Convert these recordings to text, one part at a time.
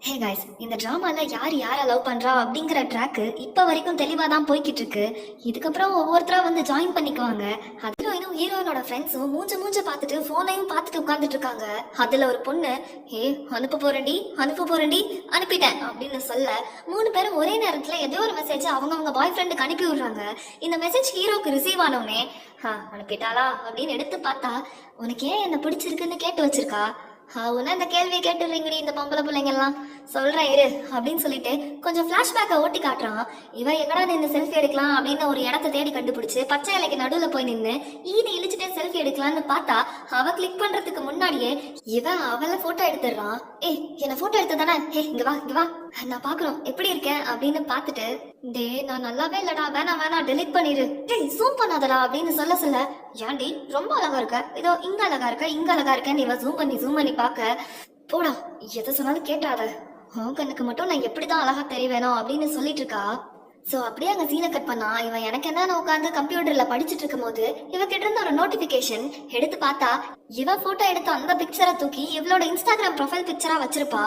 Hey guys, இந்த ட்ராமால யார் யாரை லவ் பண்றா அப்படிங்கிற ட்ராக்கு இப்ப வரைக்கும் தெளிவா தான் போய்கிட்டு இருக்கு. இதுக்கப்புறம் ஒவ்வொருத்தரா வந்து ஜாயின் பண்ணிக்குவாங்க. ஹீரோயினும் ஹீரோயினோட ஃப்ரெண்ட்ஸும் மூஞ்ச பார்த்துட்டு போனையும் பார்த்துட்டு உட்கார்ந்துட்டு இருக்காங்க. அதுல ஒரு பொண்ணு, ஏ அனுப்ப போறேன்டி அனுப்பிட்டேன் அப்படின்னு சொல்ல, மூணு பேரும் ஒரே நேரத்துல ஏதோ ஒரு மெசேஜ் அவங்கவங்க பாய் ஃப்ரெண்டுக்கு அனுப்பி விடுறாங்க. இந்த மெசேஜ் ஹீரோக்கு ரிசீவ் ஆனோடனே அனுப்பிட்டாளா அப்படின்னு எடுத்து பார்த்தா, உனக்கு ஏன் என்ன பிடிச்சிருக்குன்னு கேட்டு வச்சிருக்கா. உன்ன இந்த கேள்வியை கேட்டுறீங்கடி இந்த பொம்பளை பிள்ளைங்க எல்லாம், சொல்றேன் இரு அப்படின்னு சொல்லிட்டு கொஞ்சம் பிளாஷ்பேக்கை ஓட்டி காட்டுறான். இவன் எங்கடா நின்று செல்ஃபி எடுக்கலாம் அப்படின்னு ஒரு இடத்த தேடி கண்டுபிடிச்சு பச்சை இலைக்கு நடுவில் போய் நின்று ஈனி இழிச்சுட்டே செல்ஃபி எடுக்கலான்னு பார்த்தா, அவ கிளிக் பண்றதுக்கு முன்னாடியே இவன் அவளை போட்டோ எடுத்துடுறான். என்ன போட்டோ எடுத்து தானே, இங்க வா நான் பாக்குறோம் எப்படி இருக்கேன் அப்படின்னு பார்த்துட்டு, டே நான் நல்லாவே இல்லடா, வேணாம் டெலிட் பண்ணிரு, ஜூம் பண்ணாதடா அப்படின்னு சொல்ல, ஏன்டி ரொம்ப அழகா இருக்க, இதோ இங்க அழகா இருக்கேன் இவ ஜூம் பண்ணி பார்க்க, போடா எதை சொன்னாலும் கேட்டாத, உன் கண்ணுக்கு மட்டும் நான் எப்படிதான் அழகா தெரியவேணும் அப்படின்னு சொல்லிட்டு இருக்கா. சோ அப்படியே அங்க சீனை கட் பண்ணா, இவன் எனக்கு என்ன உட்காந்து கம்ப்யூட்டர்ல படிச்சுட்டு இருக்கும் போது இவகிட்ட இருந்து ஒரு நோட்டிபிகேஷன் எடுத்து பார்த்தா, இவ போட்டோ எடுத்த அந்த பிக்சரை தூக்கி இவளோட இன்ஸ்டாகிராம் ப்ரொஃபைல் பிக்சரா வச்சிருப்பா.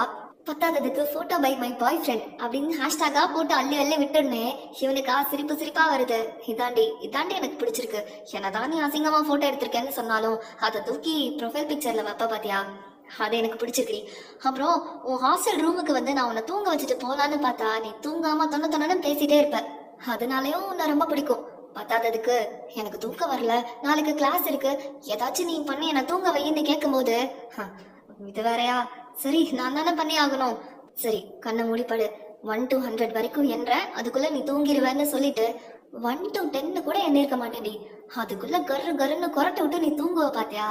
பத்தாததுக்கு photo by my boyfriend அப்படின்னு ஹேஷ்டாகா போட்டு அள்ளி விட்டுடுனே, இவனுக்கா சிரிப்பா வருது. இதாண்டி எனக்கு பிடிச்சிருக்கு, என்னதான் நீ அசிங்கமா போட்டோ எடுத்திருக்கேன்னு சொன்னாலும் அதை தூக்கி ப்ரொஃபைல் பிக்சர்ல வைப்ப பாத்தியா, அது எனக்கு பிடிச்சிருக்கு. அப்புறம் உன் ஹாஸ்டல் ரூமுக்கு வந்து நான் உன்னை தூங்க வச்சுட்டு போலான்னு பார்த்தா நீ தூங்காம தொண்ணு பேசிட்டே இருப்ப, அதனாலயும் உன்னை ரொம்ப பிடிக்கும். பத்தாததுக்கு எனக்கு தூக்கம் வரல, நாளைக்கு கிளாஸ் இருக்கு, ஏதாச்சும் நீ பண்ணி என்னை தூங்க வைன்னு கேட்கும் போது, இது வேறையா, சரி நான் தானே பண்ணி ஆகணும், சரி கண்ணை மூடிப்படு, 1 to 100 வரைக்கும் என்ற அதுக்குள்ள நீ தூங்கிடுவேன்னு சொல்லிட்டு 1 to 10 கூட என்ன இருக்க மாட்டேன்டி, அதுக்குள்ள கருன்னு கொரட்டை விட்டு நீ தூங்குவ பாத்தியா.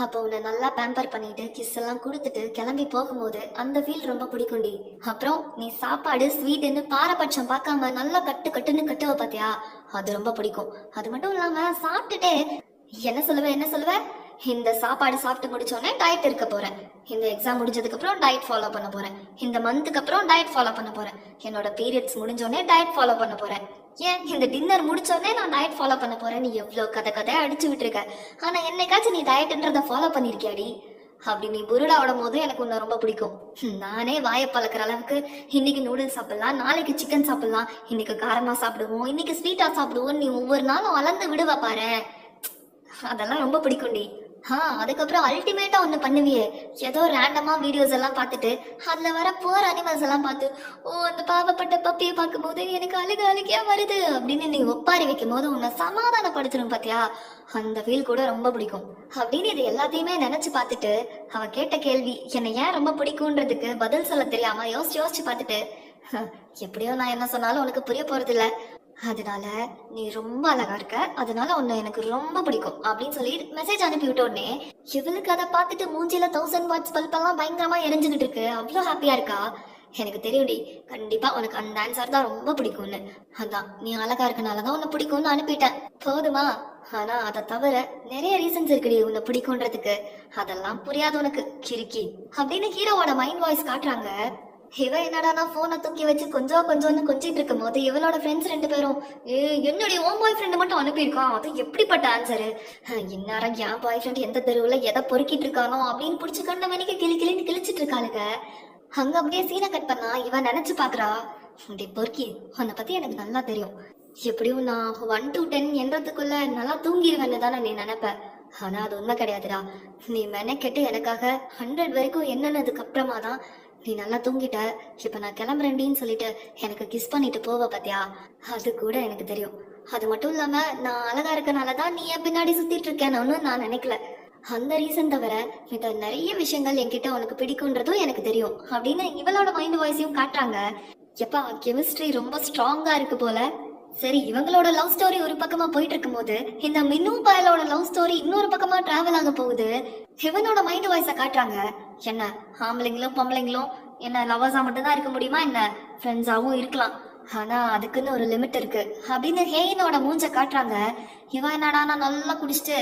அப்போ உன்னை நல்லா பேம்பர் பண்ணிட்டு கிஸ் எல்லாம் கொடுத்துட்டு கிளம்பி போகும்போது அந்த ஃபீல் ரொம்ப பிடிக்கும்டி. அப்புறம் நீ சாப்பாடு ஸ்வீட்டுன்னு பாரபட்சம் பார்க்காம நல்லா கட்டுன்னு கட்டுவ பாத்தியா, அது ரொம்ப பிடிக்கும். அது மட்டும் இல்லாம சாப்பிட்டுட்டே என்ன சொல்லுவ, இந்த சாப்பாடு சாப்பிட்டு முடிச்சோடனே டயட் இருக்க போறேன், இந்த எக்ஸாம் முடிஞ்சதுக்கு அப்புறம் டயட் ஃபாலோ பண்ண போறேன், இந்த மந்த்துக்கு அப்புறம் டயட் ஃபாலோ பண்ண போறேன், என்னோட பீரியட்ஸ் முடிஞ்சோடனே டயட் ஃபாலோ பண்ண போறேன், ஏன் இந்த டின்னர் முடிச்சோடனே நான் டயட் ஃபாலோ பண்ண போறேன். நீ எவ்வளவு கதை அடிச்சு விட்டுருக்க, ஆனா என்னைக்காச்சும் நீ டயட்ன்றத ஃபாலோ பண்ணிருக்கியாடி. அப்படி நீ புருடா விடும் போது எனக்கு உன்னை ரொம்ப பிடிக்கும். நானே வாயை பழக்கிற அளவுக்கு இன்னைக்கு நூடுல்ஸ் சாப்பிடலாம், நாளைக்கு சிக்கன் சாப்பிடலாம், இன்னைக்கு காரமா சாப்பிடுவோம், இன்னைக்கு ஸ்வீட்டா சாப்பிடுவோம், நீ ஒவ்வொரு நாளும் வளர்ந்து விடுவ பாரு, அதெல்லாம் ரொம்ப பிடிக்கும்டி. அதுக்கப்புறம் அல்டிமேட்டா ஒண்ணு பண்ணுவியே, ஏதோ ரேண்டமா வீடியோஸ் எல்லாம் பார்த்துட்டு அதுல வர போர் அனிமல்ஸ் எல்லாம் பார்த்து, அந்த பாவப்பட்ட பப்பியை பார்க்கும் போது எனக்கு அழுகையா வருது அப்படின்னு நீ ஒப்பாரி வைக்கும் போது உன்னை சமாதானப்படுத்தணும் பாத்தியா, அந்த ஃபீல் கூட ரொம்ப பிடிக்கும். அப்படின்னு இது எல்லாத்தையுமே நினைச்சு பார்த்துட்டு அவ கேட்ட கேள்வி என்னை ஏன் ரொம்ப பிடிக்கும்ன்றதுக்கு பதில் சொல்ல தெரியாம யோசிச்சு பார்த்துட்டு, எப்படியோ நான் என்ன சொன்னாலும் உனக்கு புரிய போறது இல்ல, அதனால நீ ரொம்ப அழகா இருக்க, அதனால உன்னை எனக்கு ரொம்ப பிடிக்கும் அப்படின்னு சொல்லி மெசேஜ் அனுப்பி விட்ட உடனே இவளுக்கு அதை பார்த்துட்டு மூஞ்சில 1000 வாட்ஸ் பல்ப் எல்லாம் பயங்கரமா எரிஞ்சுக்கிட்டு இருக்கு. அவ்வளவு ஹாப்பியா இருக்கா. எனக்கு தெரியும்டி, கண்டிப்பா உனக்கு அந்த ஆன்சர் தான் ரொம்ப பிடிக்கும்னு, அதான் நீ அழகா இருக்கனாலதான் உன்னை பிடிக்கும்னு அனுப்பிட்டேன், போதுமா. ஆனா அதை தவிர நிறைய ரீசன்ஸ் இருக்குடி உன்னை பிடிக்கும்ன்றதுக்கு, அதெல்லாம் புரியாது உனக்கு கிறுக்கி அப்படின்னு ஹீரோவோட மைண்ட் வாய்ஸ் காட்டுறாங்க. இவ என்னடா போனை தூக்கி வச்சு கொஞ்சம்னு கொஞ்சிட்டு இருக்கும் போது இவளோட ஃப்ரெண்ட்ஸ் 2 பேரும், என்னுடைய ஓன் பாய் ஃப்ரெண்ட் மட்டும் அனுப்பியிருக்கான், அது எப்படிப்பட்ட ஆன்சரு, இந்நேரம் என் பாய் ஃப்ரெண்ட் எந்த தெருவுல எதை பொறுக்கிட்டு இருக்கானோ அப்படின்னு பிடிச்சு கண்ட மணிக்கு கிளின்னு கிழிச்சிட்டு இருக்காளுங்க. அங்க அப்படியே சீனை கட் பண்ணா இவன் நினைச்சு பாக்குறா, பொறுக்கி உன்னை பத்தி எனக்கு நல்லா தெரியும், எப்படியும் நான் 1 to 10 என்றதுக்குள்ள நல்லா தூங்கிடுவேன்னு தானே நீ நினைப்ப, ஆனா அது உண்மை கிடையாதுடா. நீ மெனக்கெட்டு எனக்காக 100 வரைக்கும் என்னன்னதுக்கு அப்புறமா தான் நீ நல்லா தூங்கிட்ட, இப்ப நான் கிளம்புறேன்டின்னு சொல்லிட்டு எனக்கு கிஸ் பண்ணிட்டு போவ பாத்தியா, அது கூட எனக்கு தெரியும். அது மட்டும் இல்லாம நான் அழகா இருக்கனாலதான் நீ என் பின்னாடி சுத்திட்டு இருக்கேன்னு நான் நினைக்கல, அந்த ரீசன் தவிர மித்த நிறைய விஷயங்கள் என்கிட்ட உனக்கு பிடிக்கும்ன்றதும் எனக்கு தெரியும் அப்படின்னு இவளோட மைண்ட் வாய்ஸையும் காட்டுறாங்க. எப்பா கெமிஸ்ட்ரி ரொம்ப ஸ்ட்ராங்கா இருக்கு போல. சரி, இவங்களோட லவ் ஸ்டோரி ஒரு பக்கமா போயிட்டு இருக்கும் போது இந்த மின்னு பயலோட லவ் ஸ்டோரி இன்னொரு பக்கமா டிராவல் ஆக போகுது. இவனோட மைண்ட் வாய்ஸ காட்டுறாங்க. என்ன ஆம்பளைங்களும் பொம்பளைங்களும் என்ன லவர்ஸா மட்டும் தான் இருக்க முடியுமா, என்ன ஃப்ரெண்ட்ஸாவும் இருக்கலாம், ஆனா அதுக்குன்னு ஒரு லிமிட் இருக்கு அப்படின்னு ஹேயினோட மூஞ்ச காட்டுறாங்க. இவன் என்னடா நான் நல்லா குடிச்சிட்டு,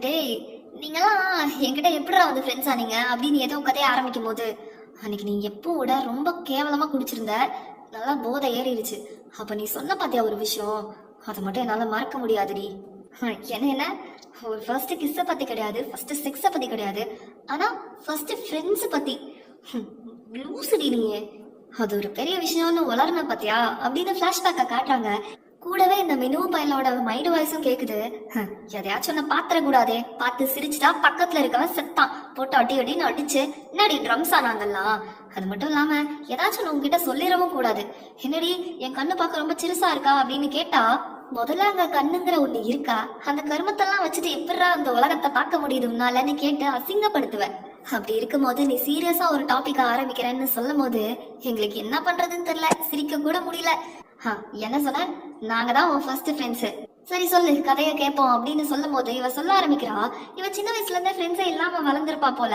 டேய் நீங்களாம் என்கிட்ட எப்படிடா வந்து ஃப்ரெண்ட்ஸ் ஆனீங்க அப்படின்னு ஏதோ கதையை ஆரம்பிக்கும் போது, அன்னைக்கு நீ எப்போட ரொம்ப கேவலமா குடிச்சிருந்த, நல்லா போதை ஏறிடுச்சு, அப்ப நீ சொன்ன பாத்தியா ஒரு விஷயம், அதை மட்டும் என்னால மறக்க முடியாதுடி. என்ன ஒரு ஃபர்ஸ்ட் கிஸ்ஸ பத்தி கிடையாது, ஃபர்ஸ்ட் செக்ஸ பத்தி கிடையாது, ஆனா ஃபர்ஸ்ட் ஃப்ரெண்ட்ஸ் பத்தி, லூசுடி நீ, அது ஒரு பெரிய விஷயம்னு வளர்ன பாத்தியா அப்படின்னு பிளாஷ்பேக்க காட்டுறாங்க. கூடவே இந்த மினு பையனோட மைண்ட் வாய்ஸும் கேக்குது. எதையாச்சும் ஒன்னு பாத்திர கூடாதே, பார்த்து சிரிச்சுட்டா பக்கத்துல இருக்கவன் செத்தான், போட்டு அடி அடின்னு அடிச்சு என்னடி ட்ரம்ஸ் ஆனாங்கல்லாம். அது மட்டும் இல்லாம ஏதாச்சும் உங்ககிட்ட சொல்லிடவும் கூடாது. என்னடி என் கண்ணு பார்க்க ரொம்ப சிறுசா இருக்கா அப்படின்னு கேட்டா, முதல்ல அங்க கண்ணுங்கிற ஒண்ணு இருக்கா, அந்த கருமத்தெல்லாம் வச்சுட்டு எப்படிரா அந்த உலகத்தை பார்க்க முடியுது உன்னாலன்னு கேட்டு அசிங்கப்படுத்துவேன். அப்படி இருக்கும்போது நீ சீரியஸா ஒரு டாபிக் ஆரம்பிக்கிறேன்னு சொல்லும் போது எங்களுக்கு என்ன பண்றதுன்னு தெரியல, சிரிக்க கூட முடியல. என்ன சொன்ன, நாங்க தான் உன் ஃபர்ஸ்ட் ஃப்ரெண்ட்ஸ், சரி சொல்லு கதைய கேட்போம் அப்படின்னு சொல்லும் போது இவ சொல்ல ஆரம்பிக்கிறா. இவ சின்ன வயசுல இருந்தே ஃப்ரெண்ட்ஸே இல்லாம வளர்ந்துருப்பா போல.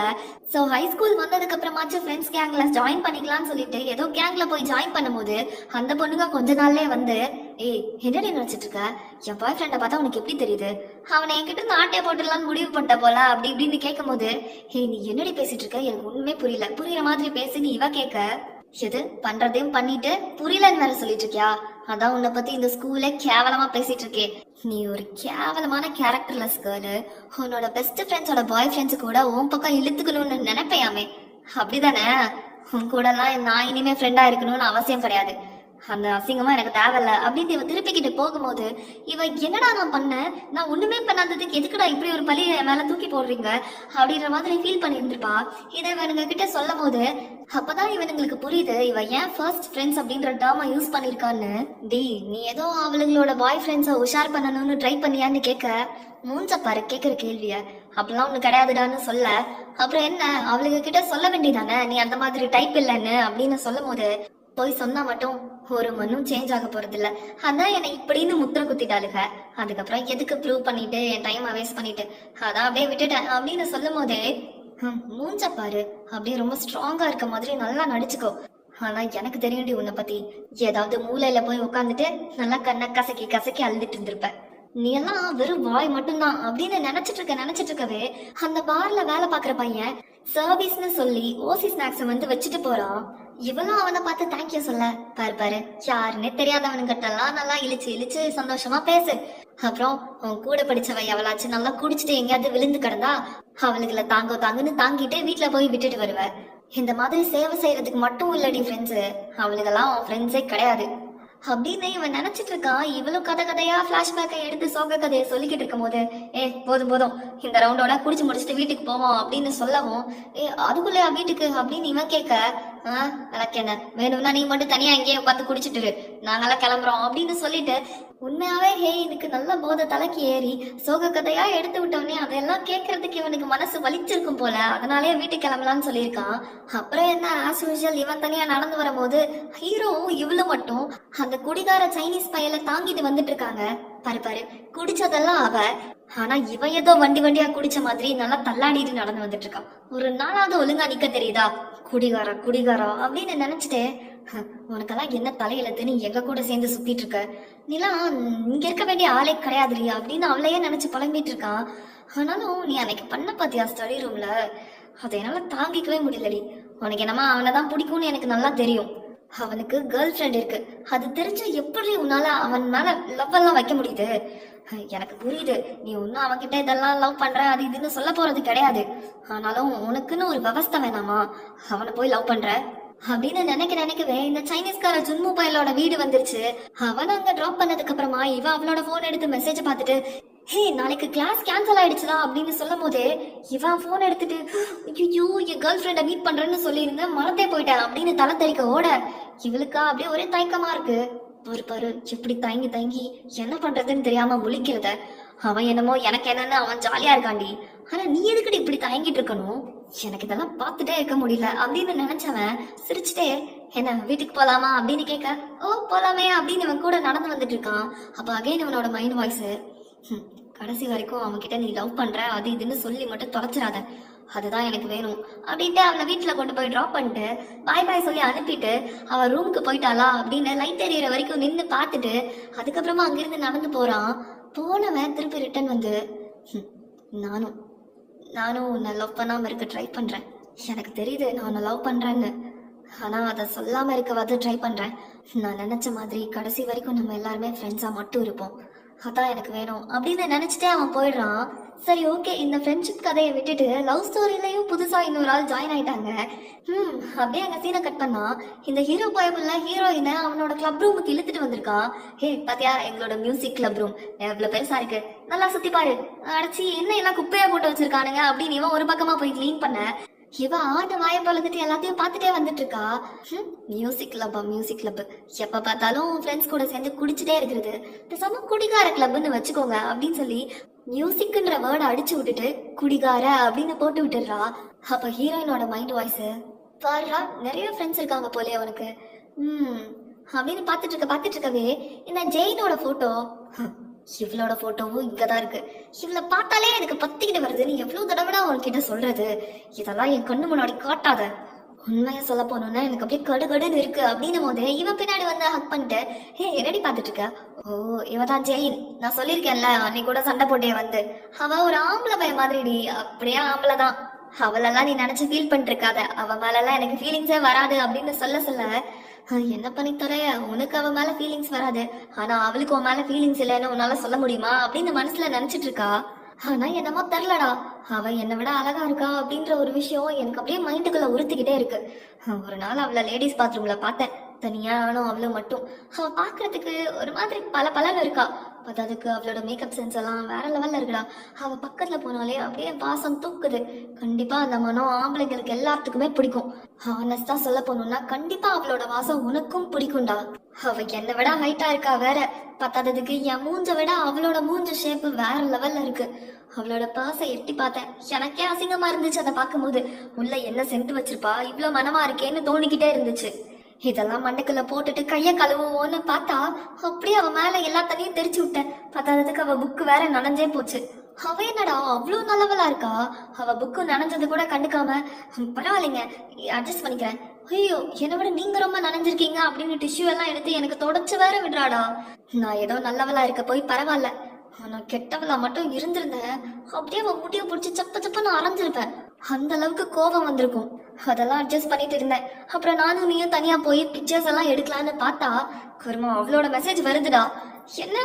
சோ ஹை ஸ்கூல் வந்ததுக்கு அப்புறமாச்சும் ஃப்ரெண்ட்ஸ் கேங்ல ஜாயின் பண்ணிக்கலாம்னு சொல்லிட்டு ஏதோ கேங்ல போய் ஜாயின் பண்ணும்போது அந்த பொண்ணுங்க கொஞ்ச நாள்லயே வந்து, ஏய் என்னடி நினைச்சிட்டு இருக்க, என் பாய் ஃப்ரெண்டை பார்த்தா உனக்கு எப்படி தெரியுது, அவனை என்கிட்ட இருந்து ஆட்டையை போட்டுடலாம்னு முடிவு பண்ணிட்ட போல அப்படி இப்படின்னு கேட்கும் போது, ஏய் நீ என்னடி பேசிட்டு இருக்க, எனக்கு ஒண்ணுமே புரியல, புரியுற மாதிரி பேசுன்னு இவ கேட்க, எது பண்றதையும் பண்ணிட்டு புரியலன்னு வேற சொல்லிட்டு இருக்கியா, அதான் உன்னை பத்தி இந்த ஸ்கூல்ல கேவலமா பேசிட்டு இருக்கே, நீ ஒரு கேவலமான கேரக்டர்லெஸ் கேர்ளு, உன்னோட பெஸ்ட் ஃப்ரெண்ட்ஸோட பாய் ஃப்ரெண்ட்ஸ் கூட உன் பக்கம் இழுத்துக்கணும்னு நினைப்பையாமே, அப்படிதானே, உன் கூட எல்லாம் நான் இனிமே ஃப்ரெண்டா இருக்கணும்னு அவசியம் கிடையாது, அந்த அசிங்கமா எனக்கு தேவையில்ல அப்படின்னு இவ திருப்பிக்கிட்டு போகும்போது இவ என்னடா நான் பண்ணேன், நான் ஒண்ணுமே பண்ணாததுக்கு எதுக்குடா இப்படி ஒரு பழிய மேல தூக்கி போடுறீங்க அப்படின்ற மாதிரி ஃபீல் பண்ணி இருந்திருப்பா. இதை இவனுங்க கிட்ட சொல்லும் போது அப்பதான் இவனுங்களுக்கு புரியுது இவ ஏன் ஃபர்ஸ்ட் ஃப்ரெண்ட்ஸ் அப்படின்ற டேர்மை யூஸ் பண்ணிருக்கான்னு. டி நீ ஏதோ அவளுங்களோட பாய் ஃப்ரெண்ட்ஸை உஷார் பண்ணணும்னு ட்ரை பண்ணியான்னு கேட்க, மூஞ்ச பாரு கேக்குற கேள்விய, அப்படிலாம் ஒண்ணு கிடையாதுடான்னு சொல்ல, அப்புறம் என்ன அவளுங்க கிட்ட சொல்ல வேண்டியதானே நீ அந்த மாதிரி டைப் இல்லைன்னு அப்படின்னு சொல்லும் போது, போய் சொன்னா மட்டும் ஒரு மண்ணும் சேஞ்ச் ஆக போறது இல்ல, அதான் என்னை இப்படின்னு முத்திர குத்திட்டாளுக, அதுக்கப்புறம் எதுக்கு ப்ரூவ் பண்ணிட்டு என் டைம் வேஸ்ட் பண்ணிட்டு அதான் அப்படியே விட்டுட்டேன் அப்படின்னு சொல்லும் போதே, மூஞ்ச பாரு அப்படியே ரொம்ப ஸ்ட்ராங்கா இருக்க மாதிரி நல்லா நடிச்சுக்கோ, ஆனா எனக்கு தெரியும்டி உன்னை பத்தி, ஏதாவது மூலையில போய் உட்காந்துட்டு நல்லா கண்ணை கசக்கி கசக்கி அழுதுட்டு இருந்திருப்ப, நீ எல்லாம் வெறும் வாய் மட்டும்தான் அப்படின்னு நினைச்சிட்டு இருக்கவே அந்த பார்ல வேலை பாக்குற பையன் சர்வீஸ்னு சொல்லி ஓசி ஸ்நாக்ஸ் வந்து வச்சுட்டு போறான். இவளும் அவனை பார்த்து தேங்க்யூ சொல்ல, பாரு யாருன்னே தெரியாதவனுங்கிட்டலாம் நல்லா இழிச்சு இழிச்சு சந்தோஷமா பேசு, அப்புறம் உன் கூட படிச்சவ எவளாச்சும் நல்லா குடிச்சிட்டு எங்கேயாவது விழுந்து கிடந்தா அவளுக்குல தாங்குன்னு தாங்கிட்டு வீட்டுல போய் விட்டுட்டு வருவ. இந்த மாதிரி சேவை செய்யறதுக்கு மட்டும் இல்லடி ஃப்ரெண்ட்ஸு, அவளுக்கெல்லாம் உன் ஃப்ரெண்ட்ஸே கிடையாது அப்படின்னு இவன் நினைச்சிட்டு இருக்கான். இவளும் கதையா பிளாஷ்பேக்கை எடுத்து சோக கதையை சொல்லிக்கிட்டு இருக்கும் போது, போதும் இந்த ரவுண்டோட குடிச்சு முடிச்சுட்டு வீட்டுக்கு போவோம் அப்படின்னு சொல்லவும், அதுக்குள்ளயா வீட்டுக்கு அப்படின்னு இவன் கேட்க, எனக்கு என்ன வேணும்னா நீ மட்டும் தனியா இங்கேயே உட்காந்து குடிச்சிட்டு நாங்கெல்லாம் கிளம்புறோம் அப்படின்னு சொல்லிட்டு, உண்மையாவே எனக்கு நல்ல போதை தலைக்கு ஏறி சோக கதையா எடுத்து விட்டவனே அதெல்லாம் கேட்கறதுக்கு இவனுக்கு மனசு வலிச்சிருக்கும் போல, அதனாலே வீட்டுக்கு கிளம்பலான்னு சொல்லியிருக்கான். அப்புறம் என்ன ஆஸ் யூஷுவல் இவன் தனியா நடந்து வரும்போது ஹீரோவும் இவ்வளவு மட்டும் அந்த குடிகார சைனீஸ் பையல தாங்கிட்டு வந்துட்டு இருக்காங்க. பாரு குடிச்சதெல்லாம் அவ, ஆனா இவன் ஏதோ வண்டியா குடிச்ச மாதிரி நல்லா தள்ளாடிட்டு நடந்து வந்துட்டு இருக்கான். ஒரு நாளாவது ஒழுங்கா நிக்க தெரியுதா, குடிகாரா அப்படின்னு நினைச்சிட்டே, உனக்கெல்லாம் என்ன தலையெழுத்துன்னு எங்க கூட சேர்ந்து சுத்திட்டு இருக்க, நீலாம் இங்க இருக்க வேண்டிய ஆளே கிடையாது இல்லையா அப்படின்னு அவளையே நினைச்சு புலம்பிட்டு இருக்கான். ஆனாலும் நீ அன்னைக்கு பண்ண பாத்தியா ஸ்டடி ரூம்ல, அதை என்னால தாங்கிக்கவே முடியலடி, உனக்கு என்னமா அவனைதான் பிடிக்கும்னு எனக்கு நல்லா தெரியும், அவனுக்கு கேர்ள் ஃப்ரெண்ட் இருக்கு, அது தெரிஞ்சு எப்படி உன்னால அவன் மேல லவ் எல்லாம் வைக்க முடியுது, எனக்கு புரியுது நீ ஒன்னும் அவன்கிட்ட இதெல்லாம் லவ் பண்ற அது இதுன்னு சொல்ல போறது கிடையாது, ஆனாலும் உனக்குன்னு ஒரு விவஸ்தை வேணாமா, அவனை போய் லவ் பண்ற அப்படின்னு நினைக்கவே இந்த சைனீஸ்கார ஜுன்மு பயலோட வீடு வந்துருச்சு. அவன் அங்க டிராப் பண்ணதுக்கு அப்புறமா இவ அவளோட போன் எடுத்து மெசேஜ் பார்த்துட்டு, நாளைக்கு கிளாஸ் கேன்சல் ஆயிடுச்சுதா அப்படின்னு சொல்லும் போதே இவன் போன் எடுத்துட்டு, ஐயோ என் கேர்ள் ஃப்ரெண்டை மீட் பண்றேன்னு சொல்லியிருந்தேன் மறந்தே போயிட்டேன் அப்படின்னு தலை தெறிக்க ஓட, இவளுக்கா அப்படியே ஒரே தயக்கமா இருக்கு. பாரு எப்படி தயங்கி என்ன பண்றதுன்னு தெரியாம முழிக்கிறத, அவன் என்னமோ எனக்கு என்னன்னு அவன் ஜாலியா இருக்காண்டி, ஆனா நீ எதுக்கடி இப்படி தயங்கிட்டு இருக்கணும், எனக்கு இதெல்லாம் பார்த்துட்டே இருக்க முடியல அப்படின்னு நினைச்சவன் சிரிச்சுட்டே, என்ன வீட்டுக்கு போலாமா அப்படின்னு கேட்க, ஓ போலாமே அப்படின்னு இவன் கூட நடந்து வந்துட்டு இருக்கான். அப்ப அகைன் இவனோட மைண்ட் வாய்ஸ், கடைசி வரைக்கும் அவன்கிட்ட நீ லவ் பண்ற அது இதுன்னு சொல்லி மட்டும் தொலைச்சிடாத, அதுதான் எனக்கு வேணும் அப்படின்ட்டு அவனை வீட்டுல கொண்டு போய் ட்ராப் பண்ணிட்டு பாய் சொல்லி அனுப்பிட்டு அவ ரூமுக்கு போயிட்டாளா அப்படின்னு லைட் எறிகிற வரைக்கும் நின்று பார்த்துட்டு அதுக்கப்புறமா அங்கிருந்து நடந்து போறான். போனவன் திருப்பி ரிட்டர்ன் வந்து, நானும் உன்னை லவ் பண்ணாம இருக்க ட்ரை பண்றேன், எனக்கு தெரியுது நான் உன்னை லவ் பண்றேன்னு, ஆனா அதை சொல்லாம இருக்கவாது ட்ரை பண்றேன், நான் நினைச்ச மாதிரி கடைசி வரைக்கும் நம்ம எல்லாருமே ஃப்ரெண்ட்ஸா மட்டும் இருப்போம், அதான் எனக்கு வேணும் அப்படின்னு நினைச்சிட்டே அவன் போயிடுறான். சரி ஓகே, இந்த ஃப்ரெண்ட்ஷிப் கதையை விட்டுட்டு லவ் ஸ்டோரியிலையும் புதுசா இன்னொரு ஆள் ஜாயின் ஆயிட்டாங்க. அப்படியே அங்க சீனை கட் பண்ணா இந்த ஹீரோ பயபுள்ள ஹீரோயினை அவனோட கிளப் ரூமுக்கு இழுத்துட்டு வந்திருக்கான். ஹே பாத்தியா, எங்களோட மியூசிக் கிளப் ரூம் எவ்வளவு பெருசா இருக்கு, நல்லா சுத்தி பாரு, அடைச்சி என்ன எல்லாம் குப்பையா போட்டு வச்சிருக்கானுங்க அப்படின்னு இவன் ஒரு பக்கமா போய் கிளீன் பண்ண, இவ ஆட்ட வாய பழந்துட்டு எல்லாத்தையும் பார்த்துட்டே வந்துட்டு இருக்கா. மியூசிக் கிளப்பா, மியூசிக் கிளப் எப்ப பார்த்தாலும் ஃப்ரெண்ட்ஸ் கூட சேர்ந்து குடிச்சிட்டே இருக்கிறது, பேசாம குடிகார கிளப்னு வச்சுக்கோங்க அப்படின்னு சொல்லி மியூசிக்ன்ற வேர்டை அடிச்சு விட்டுட்டு குடிகார அப்படின்னு போட்டு விட்டுடுறா. அப்ப ஹீரோயினோட மைண்ட் வாய்ஸ், பாருடா நிறைய ஃப்ரெண்ட்ஸ் இருக்காங்க போலே அவனுக்கு அப்படின்னு பார்த்துட்டு இருக்கவே இந்த ஜெயினோட போட்டோ, இவளோட போட்டோவும் இங்கதான் இருக்கு, இவளை பார்த்தாலே எனக்கு பத்திக்கிட்டு வருது, நீ எவ்வளவு தடவை உன்கிட்ட சொல்றது, இதெல்லாம் என் கண்ணு முன்னாடி காட்டாத, உண்மையா சொல்ல போனோம்னா எனக்கு அப்படியே கடுகடுன்னு இருக்கு அப்படின்னும் போது இவன் பின்னாடி வந்து ஹக் பண்ணிட்டு, ஹே என்னடி பாத்துட்டு இருக்க, ஓ இவதான் ஜெயின், நான் சொல்லியிருக்கேன்ல அன்னைக்கு கூட சண்டை போட்டே வந்து, அவ ஒரு ஆம்பளை பையன் மாதிரிடி, அப்படியே ஆம்பளைதான், அவளெல்லாம் நீ நினைச்சு ஃபீல் பண்ணிட்டு இருக்காத, அவ மேலெல்லாம் எனக்கு ஃபீலிங்ஸே வராது அப்படின்னு சொல்ல என்ன பண்ணி தர, உனக்கு அவ மேல ஃபீலிங்ஸ் வராது, ஆனா அவளுக்கு உன் மேல ஃபீலிங்ஸ் இல்லைன்னு உன்னால சொல்ல முடியுமா அப்படின்னு மனசுல நினைச்சிட்டு இருக்கா. ஆனா என்னமோ தெரிலடா, அவ என்னை விட அழகா இருக்கா அப்படின்ற ஒரு விஷயம் எனக்கு அப்படியே மைண்டுக்குள்ள உறுத்திக்கிட்டே இருக்கு. ஒரு நாள் அவளை லேடிஸ் பாத்ரூம்ல பார்த்தேன், தனியா ஆனும் அவளும் மட்டும், அவ பாக்குறதுக்கு ஒரு மாதிரி பல பலன்னு இருக்கா, அதுக்கு அவளோட மேக்கப் சென்ஸ் எல்லாம் வேற லெவல்ல இருக்குடா, அவ பக்கத்துல போனாலே அப்படியே வாசம் தூக்குது, கண்டிப்பா அந்த மனம் ஆம்பளைங்களுக்கு எல்லாத்துக்குமே பிடிக்கும், ஹானஸ்டா சொல்ல போனோம்னா கண்டிப்பா அவளோட வாசம் உனக்கும் பிடிக்கும்டா, அவ என்னை விட ஹைட்டா இருக்கா வேற, பத்தாததுக்கு என் மூஞ்ச விட அவளோட மூஞ்ச ஷேப்பு வேற லெவல்ல இருக்கு, அவளோட பர்ஸை எட்டி பார்த்தேன், எனக்கே அசிங்கமா இருந்துச்சு அதை பார்க்கும்போது, உள்ள என்ன சென்ட் வச்சிருப்பா இவ்வளவு மனமா இருக்கேன்னு தோணிக்கிட்டே இருந்துச்சு. இதெல்லாம் மண்ணுக்குள்ள போட்டுட்டு கைய கழுவுவோன்னு பார்த்தா அப்படியே அவ மேல எல்லா தண்ணியும் தெரிச்சு விட்டேன், பத்தாததுக்கு அவ புக்கு வேற நனைஞ்சே போச்சு. அவ என்னடா அவ்வளவு நல்லவளா இருக்கா, அவ புக்கு நனைஞ்சது கூட கண்டுக்காம பரவாயில்லைங்க அட்ஜஸ்ட் பண்ணிக்கிறேன், ஐயோ என்னை விட நீங்க ரொம்ப நனைஞ்சிருக்கீங்க அப்படின்னு டிஷ்யூ எல்லாம் எடுத்து எனக்கு தொடச்சு வேற விடுறாடா, நான் ஏதோ நல்லவளா இருக்க போய் பரவாயில்ல, ஆனா கெட்டவளா மட்டும் இருந்திருந்தேன் அப்படியே அவன் முடிய பிடிச்சி சப்ப சப்பன்னு அரைஞ்சிருப்பேன், அந்த அளவுக்கு கோபம் வந்திருக்கும். அதெல்லாம் அட்ஜஸ்ட் பண்ணிட்டு இருந்தேன். அப்புறம் நானும் நீயும் தனியா போய் பிக்சர்ஸ் எல்லாம் எடுக்கலான்னு பார்த்தா கர்மா அவளோட மெசேஜ் வருதுடா, என்ன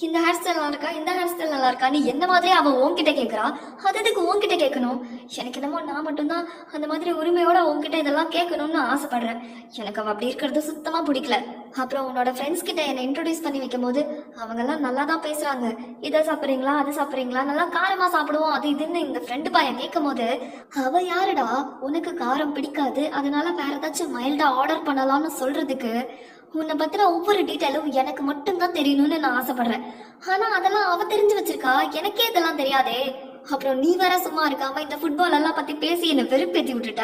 இந்த ஹேர் ஸ்டைல் நல்லா இருக்கா, இந்த ஹேர் ஸ்டைல் நல்லா இருக்கா, நீ என்ன மாதிரியே அவன் உன்கிட்ட கேட்கறா, அதுக்கு உன்கிட்ட கேட்கணும், எனக்கு என்னமோ நான் மட்டும்தான் அந்த மாதிரி உரிமையோட உன்கிட்ட இதெல்லாம் கேட்கணும்னு ஆசைப்படுறேன், எனக்கு அவ அப்படி இருக்கிறது சுத்தமா பிடிக்கல. அப்புறம் உன்னோட ஃப்ரெண்ட்ஸ் கிட்ட என்னை இன்ட்ரோடியூஸ் பண்ணி வைக்கும் போது அவங்க எல்லாம் நல்லா தான் பேசுறாங்க, இதை சாப்பிட்றீங்களா அது சாப்பிட்றீங்களா, நல்லா காரமா சாப்பிடுவோம் அது இதுன்னு இந்த ஃப்ரெண்டு பையன் கேட்கும் போது, அவ யாருடா உனக்கு காரம் பிடிக்காது அதனால வேற ஏதாச்சும் மைல்டா ஆர்டர் பண்ணலாம்னு சொல்றதுக்கு, உன்னை பத்தின ஒவ்வொரு டீட்டெயிலும் எனக்கு மட்டும்தான் தெரியணும்னு நான் ஆசைப்படுறேன், ஆனா அதெல்லாம் அவ தெரிஞ்சு வச்சிருக்கா, எனக்கே இதெல்லாம் தெரியாதே. அப்புறம் நீ வேற சும்மா இருக்காம இந்த ஃபுட்பால் எல்லாம் பத்தி பேசி என்ன வெறுப்பேத்தி விட்டுட்ட,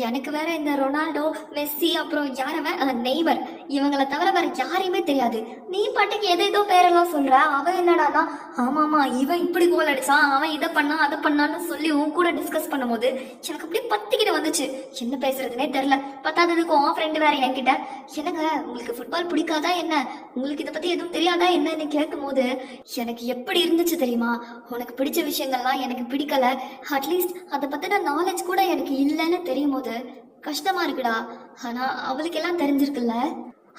எனக்கு வேற இந்த ரொனால்டோ மெஸ்ஸி அப்புறம் யாரவன் நெய்மர் இவங்களை தவிர வேற யாரையுமே தெரியாது, நீ பாட்டுக்கு எதேதோ பேரெல்லாம் சொல்ற, அவன் என்னடானா ஆமாமா இவன் இப்படி கோல் அடிச்சான் அவன் இதை பண்ணா அதை பண்ணான்னு சொல்லி உன் கூட டிஸ்கஸ் பண்ணும்போது எனக்கு அப்படியே பத்திக்கிட்டு வந்துச்சு, என்ன பேசுறதுனே தெரியல. பத்தாததுக்கு உன் ஃப்ரெண்டு வேற என்கிட்ட, என்னங்க உங்களுக்கு ஃபுட்பால் பிடிக்காதா என்ன, உங்களுக்கு இதை பத்தி எதுவும் தெரியாதா என்னன்னு கேட்கும் போது எனக்கு எப்படி இருந்துச்சு தெரியுமா, உனக்கு பிடிச்ச விஷயங்கள்லாம் எனக்கு பிடிக்கல, அட்லீஸ்ட் அதை பத்தின நாலேஜ் கூட எனக்கு இல்லைன்னு தெரியும் போது கஷ்டமா இருக்குடா, ஆனா அவளுக்கு எல்லாம் தெரிஞ்சிருக்குல்ல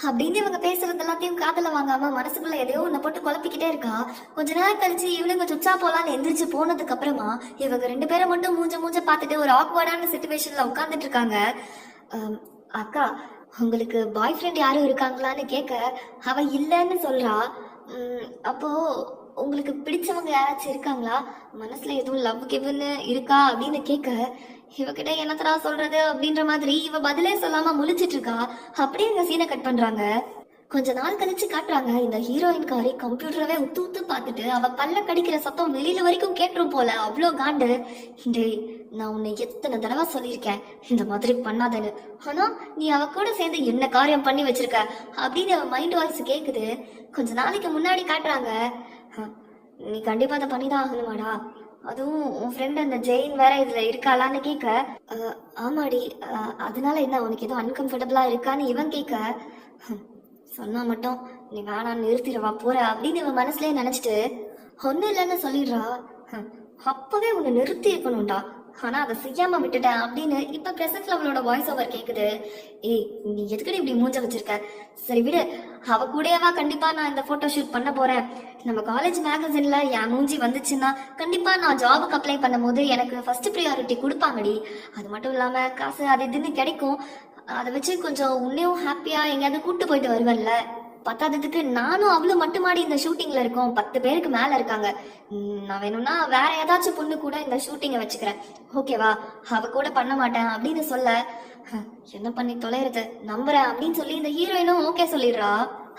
அப்படின்னு இவங்க பேசுறது எல்லாத்தையும் காதல வாங்காம மனசுக்குள்ள எதையோ ஒன்ன போட்டு குழப்பிக்கிட்டே இருக்கா. கொஞ்ச நேரம் கழிச்சு இவனுங்க சுச்சா போலான்னு எந்திரிச்சு போனதுக்கு அப்புறமா இவங்க ரெண்டு பேரும் மட்டும் மூஞ்ச பார்த்துட்டு ஒரு ஆக்வர்டான சிச்சுவேஷன்ல உட்கார்ந்துட்டு இருக்காங்க. அக்கா உங்களுக்கு பாய் ஃப்ரெண்ட் யாரும் இருக்காங்களான்னு கேட்க அவ இல்லைன்னு சொல்றா. அப்போ உங்களுக்கு பிடிச்சவங்க யாராச்சும் இருக்காங்களா, மனசுல எதுவும் லவ் கிவ்னு இருக்கா அப்படின்னு கேட்க இவகிட்ட என்னத்தடா சொல்றது அப்படின்ற மாதிரி இவ பதிலே சொல்லாம முழிச்சிட்டு இருக்கா. அப்படியே இந்த சீனை கட் பண்றாங்க. கொஞ்ச நாள் கழிச்சு காட்டுறாங்க இந்த ஹீரோயின் காரி கம்ப்யூட்டரவே உத்து உத்து பார்த்துட்டு அவ பல்ல கடிக்கிற சத்தம் வெளியில வரைக்கும் கேட்டுரும் போல, அவ்வளோ காண்டு. டேய் நான் உன்னை எத்தனை தடவை சொல்லியிருக்கேன் இந்த மாதிரி பண்ணாதேன்னு, ஆனா நீ அவ கூட சேர்ந்து என்ன காரியம் பண்ணி வச்சிருக்க அப்படின்னு அவ மைண்ட் வாய்ஸ் கேக்குது. கொஞ்ச நாளைக்கு முன்னாடி காட்டுறாங்க, நீ கண்டிப்பா அதை பண்ணிதான் ஆகணுமாடா, அதுவும் உன் ஃப்ரெண்ட் அந்த ஜெயின் வேற இதுல இருக்காளான்னு கேட்க, ஆமாடி அதனால என்ன உனக்கு எதுவும் அன்கம்ஃபர்டபுளா இருக்கான்னு இவன் கேட்க, சொன்னா மட்டும் நீ வேணான்னு நிறுத்திடுவா போற அப்படின்னு இவன் மனசுலயே நினைச்சிட்டு ஒன்னும் இல்லைன்னு சொல்லிடுறா. அப்பவே உன்னை நிறுத்தி இருக்கணும்டா, ஆனா அதை செய்யாம விட்டுட்டேன் அப்படின்னு இப்ப பிரசன்ட்ல அவளோட வாய்ஸ் ஓவர் கேக்குது. ஏய், நீ எதுக்கடி இப்படி மூஞ்ச வச்சிருக்க? சரி விடு, அவ கூடவா கண்டிப்பா நான் இந்த போட்டோ ஷூட் பண்ண போறேன். நம்ம காலேஜ் மேகசின்ல என் மூஞ்சி வந்துச்சுன்னா கண்டிப்பா நான் ஜாபுக்கு அப்ளை பண்ணும் போது எனக்கு ஃபர்ஸ்ட் ப்ரியாரிட்டி கொடுப்பாங்கடி. அது மட்டும் இல்லாம காசு அது இதுன்னு கிடைக்கும். அதை வச்சு கொஞ்சம் உன்னையும் ஹாப்பியா எங்கேயாவது கூட்டு போயிட்டு வருவல்ல. பத்தாததுக்கு நானும் அவளும் மட்டுமாடி இந்த ஷூட்டிங்ல இருக்கோம், 10 பேருக்கு மேல இருக்காங்க. நான் வேணும்னா வேற ஏதாச்சும் பொண்ணு கூட இந்த ஷூட்டிங்கை வச்சுக்கிறேன், ஓகேவா? அவ கூட பண்ண மாட்டேன் அப்படின்னு சொல்ல, என்ன பண்ணி தொலைறது, நம்புறேன் அப்படின்னு சொல்லி இந்த ஹீரோயினும் ஓகே சொல்லிடுறா.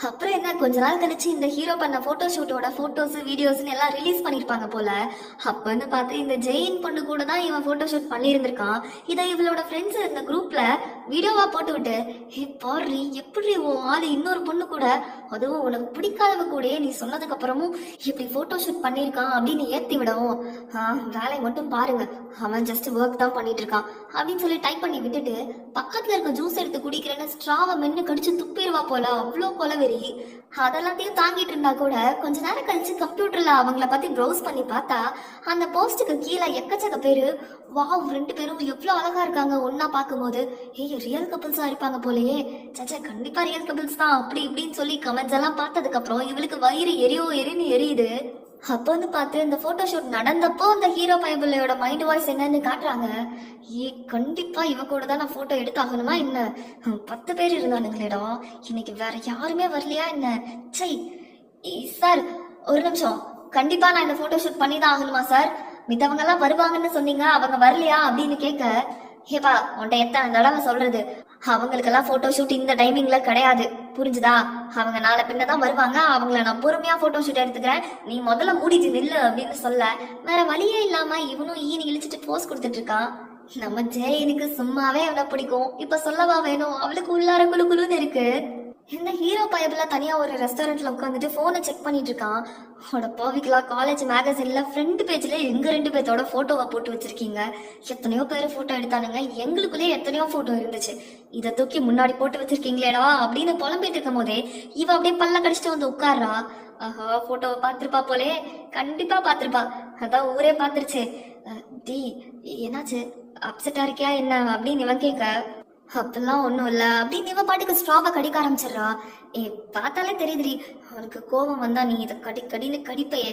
அப்புறம் என்ன, கொஞ்ச நாள் கழிச்சு இந்த ஹீரோ பண்ண போட்டோ ஷூட்டோட போட்டோஸ் வீடியோஸ்ன்னு எல்லாம் ரிலீஸ் பண்ணிருப்பாங்க போல. அப்பன்னு பார்த்து இந்த ஜெயின் பொண்ணு கூட தான் இவன் போட்டோ ஷூட் பண்ணியிருந்திருக்கான். இதை இவளோட ஃப்ரெண்ட்ஸ் இந்த குரூப்ல வீடியோவா போட்டு விட்டு, ஹே பாரு எப்படி உன் ஆளு இன்னொரு பொண்ணு கூட, அதுவும் உனக்கு பிடிக்காதவ கூட நீ சொன்னதுக்கு அப்புறமும் இப்படி போட்டோ ஷூட் பண்ணிருக்கான் அப்படின்னு ஏத்தி விடவும், வேலை மட்டும் பாருங்க, அவன் ஜஸ்ட் ஒர்க் தான் பண்ணிட்டு இருக்கான் அப்படின்னு சொல்லி டைப் பண்ணி விட்டுட்டு பக்கத்துல இருக்க ஜூஸ் எடுத்து குடிக்கிறேன்னு ஸ்ட்ராவை மென்னு கடிச்சு துப்பிடுவா போல. அவ்வளோ கொலவெறி. அதெல்லாத்தையும் தாங்கிட்டு இருந்தா கூட கொஞ்ச நேரம் கழிச்சு கம்ப்யூட்டர்ல அவங்கள பத்தி ப்ரௌஸ் பண்ணி பார்த்தா அந்த போஸ்டுக்கு கீழே எக்கச்சக்க பேரு, வாவ் 2 பேரும் எவ்வளவு அழகா இருக்காங்க ஒன்னா பார்க்கும்போது, ஏய் ரியல் கப்பிள்ஸா இருப்பாங்க போலயே, சச்சா கண்டிப்பா ரியல் கப்பிள்ஸ் தான் அப்படி இப்படின்னு சொல்லி கமெண்ட்ஸ் எல்லாம் பார்த்ததுக்கு அப்புறம் இவளுக்கு வயிறு எரின்னு எரியுது. அப்ப வந்து பார்த்து இந்த போட்டோ ஷூட் நடந்தப்போ அந்த ஹீரோ பைபிளோட மைண்ட் வாய்ஸ் என்னன்னு காட்டுறாங்க. ஏ கண்டிப்பா இவ கூட தான் நான் போட்டோ எடுத்தாகணுமா என்ன? 10 பேர் இருந்தானுங்களேடா, இன்னைக்கு வேற யாருமே வரலையா என்ன? சை சார், ஒரு நிமிஷம், கண்டிப்பா நான் இந்த போட்டோ ஷூட் பண்ணி தான் ஆகணுமா சார்? மித்தவங்க எல்லாம் வருவாங்கன்னு சொன்னீங்க, அவங்க வரலையா அப்படின்னு கேட்க, ஏப்பா உன்ட்ட எத்தனை தடவை சொல்றது, அவங்களுக்கெல்லாம் போட்டோ ஷூட் இந்த டைமிங்ல கிடையாது, புரிஞ்சுதா? அவங்க நாளை பின்னதான் வருவாங்க, அவங்கள நான் பொறுமையா போட்டோ ஷூட் எடுத்துக்கிறேன், நீ முதல்ல மூடிட்டு நில்லு அப்படின்னு சொல்ல, வேற வழியே இல்லாம இவனும் ஈனி இழிச்சிட்டு போஸ் கொடுத்துட்டு இருக்கான். நம்ம ஜெயினுக்கு சும்மாவே அவனை பிடிக்கும், இப்ப சொல்லவா வேணும், அவளுக்கு உள்ளார குழு குழுன்னு இருக்கு. இந்த ஹீரோ பயபுல தனியா ஒரு ரெஸ்டாரண்ட்ல உட்காந்துட்டு போனை செக் பண்ணிட்டு இருக்கான். அவனோட போவிக்கலா காலேஜ் மேகசின்ல ஃப்ரண்ட் பேஜ்ல எங்க 2 பேர்த்தோட போட்டோவை போட்டு வச்சிருக்கீங்க. எத்தனையோ பேர் போட்டோ எடுத்தானுங்க, எங்களுக்குள்ளே எத்தனையோ போட்டோ இருந்துச்சு, இதை தூக்கி முன்னாடி போட்டு வச்சிருக்கீங்களேடா அப்படின்னு புலம்பிட்டு இருக்கும் போதே இவ அப்படியே பல்ல கடிச்சிட்டு வந்து உட்கார்றா. ஆஹா, போட்டோவை பார்த்திருப்பா போலே, கண்டிப்பா பார்த்திருப்பா, அதான் ஊரே பார்த்துருச்சு. டி என்னாச்சு, அப்செட்டா இருக்கியா என்ன அப்படின்னு இவன் கேட்க, அப்பெல்லாம் ஒண்ணும் இல்ல அப்படின்னு இவன் பாட்டுக்கு ஸ்ட்ராவை கடிக்க ஆரம்பிச்சிடுறா. பார்த்தாலே தெரியுதுடி, அவனுக்கு கோபம் வந்தா நீ இதை கடின்னு கடிப்பையே,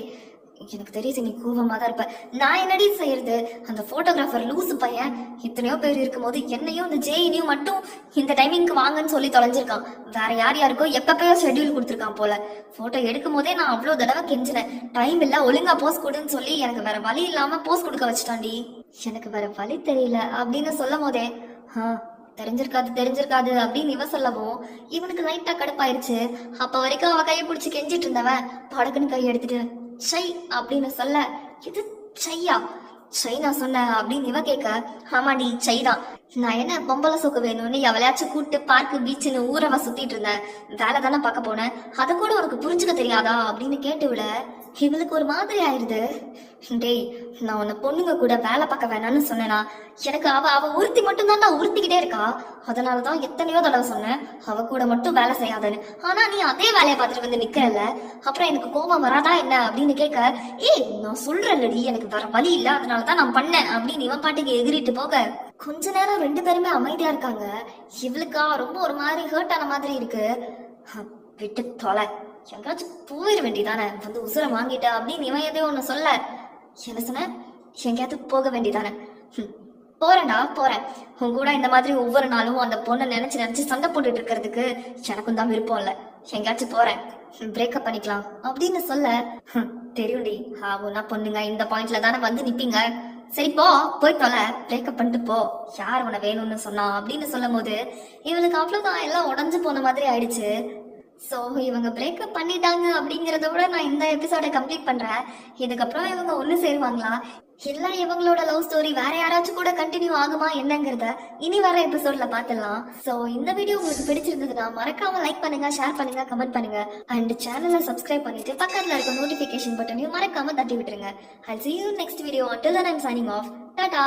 எனக்கு தெரியுது நீ கோபமா தான் இருப்ப. நான் என்னடி செய்யறது, அந்த போட்டோகிராஃபர் லூசு பையன் எத்தனையோ பேர் இருக்கும் போது என்னையும் இந்த ஜெயினையும் மட்டும் இந்த டைமிங்க்கு வாங்கன்னு சொல்லி தொலைஞ்சிருக்கான். வேற யாருக்கோ எப்பப்பயோ ஷெட்யூல் கொடுத்துருக்கான் போல. போட்டோ எடுக்கும் போதே நான் அவ்வளவு தடவை கெஞ்சினேன், டைம் இல்ல ஒழுங்கா போஸ் கொடுன்னு சொல்லி எனக்கு வேற வழி இல்லாம போஸ் கொடுக்க வச்சுட்டான்டி. எனக்கு வேற வழி தெரியல அப்படின்னு சொல்லும் போதே, தெரிஞ்சிருக்காது அப்படின்னு இவ சொல்லவும் இவனுக்கு லைட்டா கடுப்பாயிருச்சு. அப்ப வரைக்கும் அவ கையை பிடிச்சி கெஞ்சிட்டு இருந்தவன் படக்குன்னு கையை எடுத்துட்டு சை அப்படின்னு சொல்ல, இது சையா? சை நான் சொன்னேன் அப்படின்னு இவ கேட்க, ஆமாடி சை தான், நான் என்ன பொம்பளை சோக்கு வேணும்னு எவளையாச்சும் கூட்டு பார்க்கு பீச்சுன்னு ஊரவ சுத்திட்டு இருந்தேன், வேலை தானே பார்க்க போனேன், அதை கூட உனக்கு புரிஞ்சுக்க தெரியாதா அப்படின்னு கேட்டு விட இவளுக்கு ஒரு மாதிரி ஆயிடுது. டேய், நான் உன்னை பொண்ணுங்க கூட வேலை பார்க்க வேணாம்னு சொன்னேனா? எனக்கு அவ ஒருத்தி மட்டும் தான் நான் உறுத்திக்கிட்டே இருக்கா, அதனாலதான் எத்தனையோ தடவை சொன்னேன் அவ கூட மட்டும் வேலை செய்யாதுன்னு. ஆனா நீ அதே வேலையை பார்த்துட்டு வந்து நிக்கிறல்ல, அப்புறம் எனக்கு கோபம் வராதா என்ன அப்படின்னு கேட்க, நான் சொல்றேன்லடி எனக்கு வேற வழி இல்ல, அதனாலதான் நான் பண்ணேன் அப்படின்னு இவன் பாட்டுக்கு எகிரிட்டு போக கொஞ்ச நேரம் 2 பேருமே அமைதியா இருக்காங்க. இவளுக்கா ரொம்ப ஒரு மாதிரி ஹர்ட் ஆன மாதிரி இருக்கு. விட்டு தொலை, எங்காச்சும் போயிட வேண்டியதானே, வந்து உசுர வாங்கிட்ட அப்படின்னு இவன் எதையோ ஒண்ணு சொல்ல, என்ன சொன்ன, எங்கேயாவது போக வேண்டியதானே? போறேன்டா போறேன், உன் கூட இந்த மாதிரி ஒவ்வொரு நாளும் அந்த பொண்ணை நினைச்சு சண்டை போட்டுட்டு இருக்கிறதுக்கு எனக்கும் தான் விருப்பம் இல்ல, எங்கேயாச்சும் போறேன், பிரேக்கப் பண்ணிக்கலாம் அப்படின்னு சொல்ல, தெரியும்டி ஆகும்னா பொண்ணுங்க இந்த பாயிண்ட்ல தானே வந்து நிப்பீங்க, சரி போ போய் தொலை, பிரேக்கப் பண்ணிட்டு போ, யார் உன வேணும்னு சொன்னா அப்படின்னு சொல்லும் போது இவளுக்கு அவ்வளவுதான் எல்லாம் உடஞ்சு போன மாதிரி ஆயிடுச்சு. ஸோ இவங்க பிரேக்கப் பண்ணிட்டாங்க அப்படிங்கிறத விட நான் இந்த எபிசோடை கம்ப்ளீட் பண்றேன். இதுக்கப்புறம் இவங்க ஒன்று சேருவாங்களா, இல்ல இவங்களோட லவ் ஸ்டோரி வேற யாராச்சும் கூட கண்டினியூ ஆகுமா என்னங்கிறத இனி வர எபிசோட்ல பார்த்துடலாம். ஸோ இந்த வீடியோ உங்களுக்கு பிடிச்சிருந்ததுன்னா மறக்காம லைக் பண்ணுங்க, ஷேர் பண்ணுங்க, கமெண்ட் பண்ணுங்க, அண்ட் சேனலை சப்ஸ்கிரைப் பண்ணிட்டு பக்கத்துல இருக்க நோட்டிபிகேஷன் பட்டனையும் மறக்காம தட்டி விட்டுருங்க. I'll see you next video. Until then, I'm signing off. Tata.